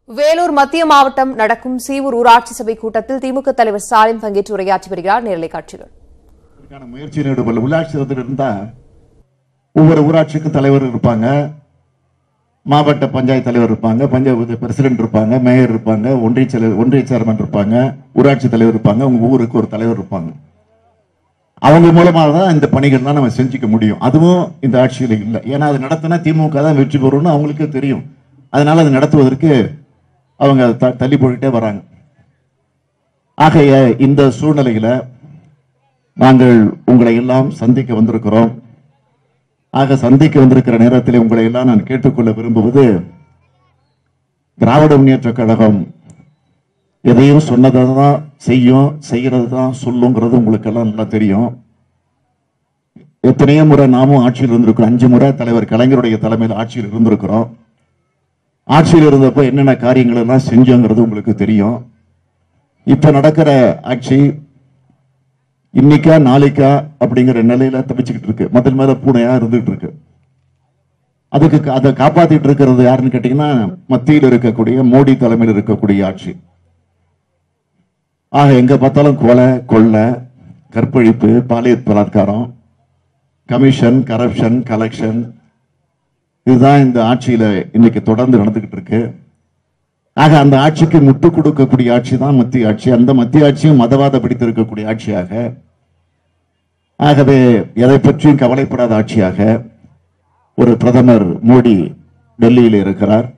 வேலூர் மத்திய மாவட்டம் நடக்கும் சீவூர் ஊராட்சி சபை கூட்டத்தில் திமுக தலைவர் ஸ்டாலின் பங்கேற்று உரையாற்றி வருகிறார். நேரலை காட்சிகள். முயற்சியில் ஈடுபட உள்ளாட்சி இருந்தா ஒவ்வொரு ஊராட்சிக்கும் தலைவர் இருப்பாங்க, மாவட்ட பஞ்சாயத்து தலைவர் இருப்பாங்க, பஞ்சாயத்து பிரசிடென்ட் இருப்பாங்க, மேயர் இருப்பாங்க, ஒன்றிய சேர்மன் இருப்பாங்க, ஊராட்சி தலைவர் இருப்பாங்க, உங்க ஊருக்கு ஒரு தலைவர் இருப்பாங்க. அவங்க மூலமாக தான் இந்த பணிகள் தான் நம்ம செஞ்சுக்க முடியும். அதுவும் இந்த ஆட்சியில் இல்லை. ஏன்னா அது நடத்தினா திமுக தான் வெற்றி பெறும்னு அவங்களுக்கே தெரியும். அதனால அது நடத்துவதற்கு அவங்க தள்ளி போட்டுட்டே வராங்க. ஆகைய இந்த சூழ்நிலையில நாங்கள் உங்களை எல்லாம் சந்திக்க வந்திருக்கிறோம். ஆக சந்திக்க வந்திருக்கிற நேரத்தில் உங்களை எல்லாம் நான் கேட்டுக்கொள்ள விரும்புவது, திராவிட முன்னேற்ற கழகம் எதையும் சொன்னதை தான் செய்யும், செய்யறது தான் சொல்லுங்கிறது உங்களுக்கு எல்லாம் நல்லா தெரியும். எத்தனையோ முறை நாமும் ஆட்சியில் இருந்திருக்கிறோம். 5 முறை தலைவர் கலைஞருடைய தலைமையில் ஆட்சியில் இருந்திருக்கிறோம். ஆட்சியில் இருந்தப்போ என்னென்ன காரியங்கள் எல்லாம் செஞ்சோங்கிறது உங்களுக்கு தெரியும். இப்ப நடக்கிற ஆட்சி இன்னைக்கா நாளைக்கா அப்படிங்கிற நிலையில தப்பிச்சுக்கிட்டு இருக்கு. முதல் மேல பூனையா இருந்துகிட்டு இருக்கு. அதுக்கு அதை காப்பாத்திட்டு இருக்கிறது யாருன்னு கேட்டீங்கன்னா, மத்தியில் இருக்கக்கூடிய மோடி தலைமையில் இருக்கக்கூடிய ஆட்சி. ஆக எங்க பார்த்தாலும் கொலை, கொள்ளை, கற்பழிப்பு, பாலியல் பலாத்காரம், கமிஷன், கரப்ஷன், கலெக்ஷன், இதுதான் இந்த ஆட்சியில இன்னைக்கு தொடர்ந்து நடந்துகிட்டு இருக்கு. ஆக அந்த ஆட்சிக்கு முட்டு கொடுக்கக்கூடிய ஆட்சி தான் மத்திய ஆட்சி. அந்த மத்திய ஆட்சியும் மதவாத பிடித்திருக்கக்கூடிய ஆட்சியாக, ஆகவே எதை பற்றியும் கவலைப்படாத ஆட்சியாக ஒரு பிரதமர் மோடி டெல்லியில் இருக்கிறார்.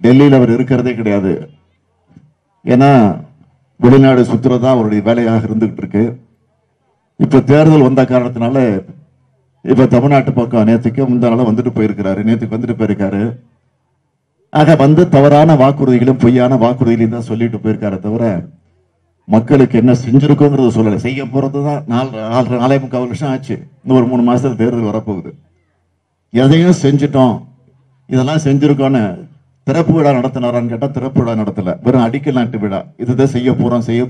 டெல்லியில் அவர் இருக்கிறதே கிடையாது. ஏன்னா வெளிநாடு சுற்றுறதா அவருடைய வேலையாக இருந்துகிட்டு இருக்கு. இப்ப தேர்தல் வந்த காரணத்தினால இப்ப தமிழ்நாட்டு பக்கம் நேற்றுக்கு முந்தானால வந்துட்டு போயிருக்காரு. ஆக வந்து தவறான வாக்குறுதிகளும் பொய்யான வாக்குறுதிகளையும் தான் சொல்லிட்டு போயிருக்காரு தவிர மக்களுக்கு என்ன செஞ்சிருக்கோங்கிறத சொல்லலை. செய்ய போறதுதான் 4.25 வருஷம் ஆச்சு. இன்னும் ஒரு 3 மாசத்துல தேர்தல் வரப்போகுது. எதையும் செஞ்சிட்டோம், இதெல்லாம் செஞ்சிருக்கோன்னு திறப்பு விழா நடத்தினாரான்னு கேட்டா திறப்பு விழா நடத்தல. வெறும் அடிக்கல் நாட்டு விழா. இதுதான் செய்ய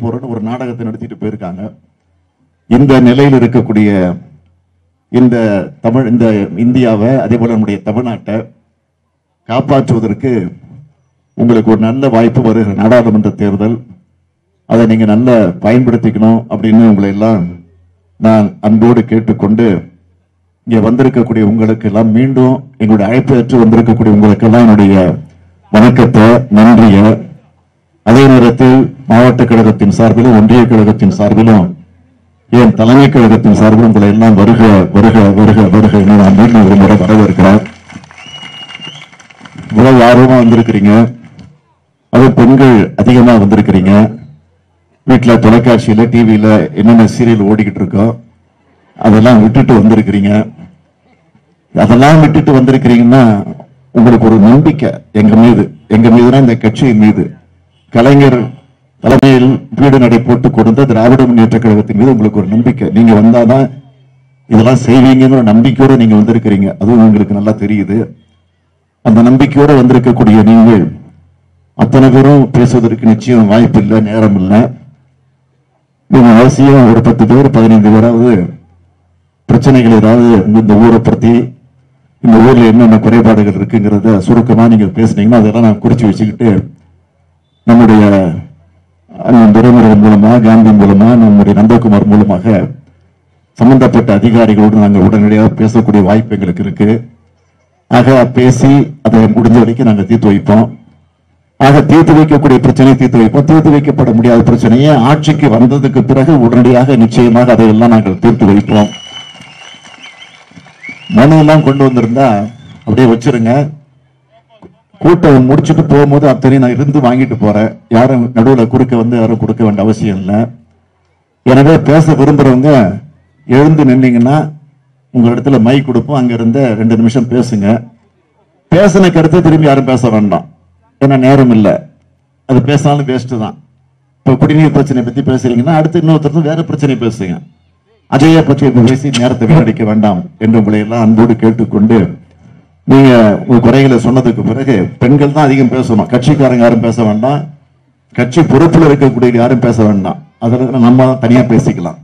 போறோம்னு ஒரு நாடகத்தை நடத்திட்டு போயிருக்காங்க. இந்த நிலையில் இருக்கக்கூடிய இந்த இந்தியாவை, அதே போல நம்முடைய தமிழ்நாட்டை காப்பாற்றுவதற்கு உங்களுக்கு ஒரு நல்ல வாய்ப்பு வருகிற நாடாளுமன்ற தேர்தல். அதை நீங்க நல்ல பயன்படுத்திக்கணும் அப்படின்னு உங்களை எல்லாம் நான் அன்போடு கேட்டுக்கொண்டு, இங்க வந்திருக்கக்கூடிய உங்களுக்கு எல்லாம் மீண்டும் எங்களுடைய அழைப்பு ஏற்று வந்திருக்கக்கூடிய உங்களுக்கு எல்லாம் என்னுடைய வணக்கத்தை, நன்றிய, அதே நேரத்தில் மாவட்ட கழகத்தின் சார்பிலும் ஒன்றிய கழகத்தின் சார்பிலும் என் தலைமை கழகத்தின் சார்பிலும் உங்களை எல்லாம் வருக வருக வருக வருக என்று நான் மீண்டும் ஒரு முறை வரவேற்கிறேன். இவ்வளவு ஆர்வமா வந்திருக்கிறீங்க. அது பெண்கள் அதிகமா வந்திருக்கிறீங்க. வீட்டுல தொலைக்காட்சியில டிவியில என்னென்ன சீரியல் ஓடிக்கிட்டு இருக்கோ அதெல்லாம் விட்டுட்டு வந்திருக்கிறீங்க. அதெல்லாம் விட்டுட்டு வந்திருக்கிறீங்கன்னா உங்களுக்கு ஒரு நம்பிக்கை எங்க மீதுதான், இந்த கட்சியின் மீது, கலைஞர் தலைமையில் வீடு நடை போட்டு கொடுத்த திராவிட முன்னேற்ற கழகத்தின் மீது உங்களுக்கு ஒரு நம்பிக்கை. நீங்க வந்தாதான் இதெல்லாம் செய்வீங்கிற நம்பிக்கையோட நீங்க வந்திருக்கிறீங்க. அதுவும் உங்களுக்கு நல்லா தெரியுது. அந்த நம்பிக்கையோட வந்திருக்கக்கூடிய நீங்கள் அத்தனை பேரும் பேசுவதற்கு நிச்சயம் வாய்ப்பு இல்லை, நேரம் இல்லை. நீங்க அவசியம் ஒரு 10 பேர் 15 பேராவது பிரச்சனைகள் ஏதாவது இந்த ஊரை பற்றி, இந்த ஊர்ல என்னென்ன குறைபாடுகள் இருக்குங்கிறத சுருக்கமா நீங்க பேசுனீங்கன்னா அதெல்லாம் நான் குறிச்சு வச்சுக்கிட்டு நம்முடைய துரைமுருகன் மூலமா, காந்தி மூலமா, நம்முடைய நந்தகுமார் மூலமாக சம்பந்தப்பட்ட அதிகாரிகளோடு நாங்கள் உடனடியாக பேசக்கூடிய வாய்ப்பு எங்களுக்கு இருக்கு. ஆக பேசி அதை முடிஞ்ச வரைக்கும் நாங்கள் தீர்த்து வைப்போம். ஆக தீர்த்து வைக்கக்கூடிய பிரச்சனையை தீர்த்து வைப்போம். தீர்த்து வைக்கப்பட முடியாத பிரச்சனையை ஆட்சிக்கு வந்ததுக்கு பிறகு உடனடியாக நிச்சயமாக அதையெல்லாம் நாங்கள் தீர்த்து வைப்போம். மனு எல்லாம் கொண்டு வந்திருந்தா அப்படியே வச்சிருங்க. கூட்டம் முடிச்சுட்டு போகும்போது அத்தனை நான் இருந்து வாங்கிட்டு போறேன். யாரும் நடுவில் குறுக்க வந்து யாரும் கொடுக்க வேண்டிய அவசியம் இல்லை. எனவே பேச விரும்புறவங்க எழுந்து நின்னீங்கன்னா உங்க இடத்துல மைக் கொடுப்போம். அங்க இருந்த 2 நிமிஷம் பேசுங்க. பேசின கருத்தை திரும்பி யாரும் பேச வேண்டாம். ஏன்னா நேரம் இல்லை. அது பேசினாலும் வேஸ்ட் தான். இப்ப குடிநீர் பிரச்சனை பத்தி பேசுறீங்கன்னா அடுத்து இன்னொருத்தர் வேற பிரச்சனை பேசுங்க. அதையே பற்றி பேசி நேரத்தை வீணடிக்க வேண்டாம் என்று உங்களை எல்லாம் அன்போடு கேட்டுக்கொண்டு, நீங்க உங்க குறைகளை சொன்னதுக்கு பிறகு பெண்கள் தான் அதிகம் பேசணும். கட்சிக்காரங்க யாரும் பேச வேண்டாம். கட்சி பொறுப்புல இருக்கக்கூடிய யாரும் பேச வேண்டாம். அதில் நம்ம தனியா பேசிக்கலாம்.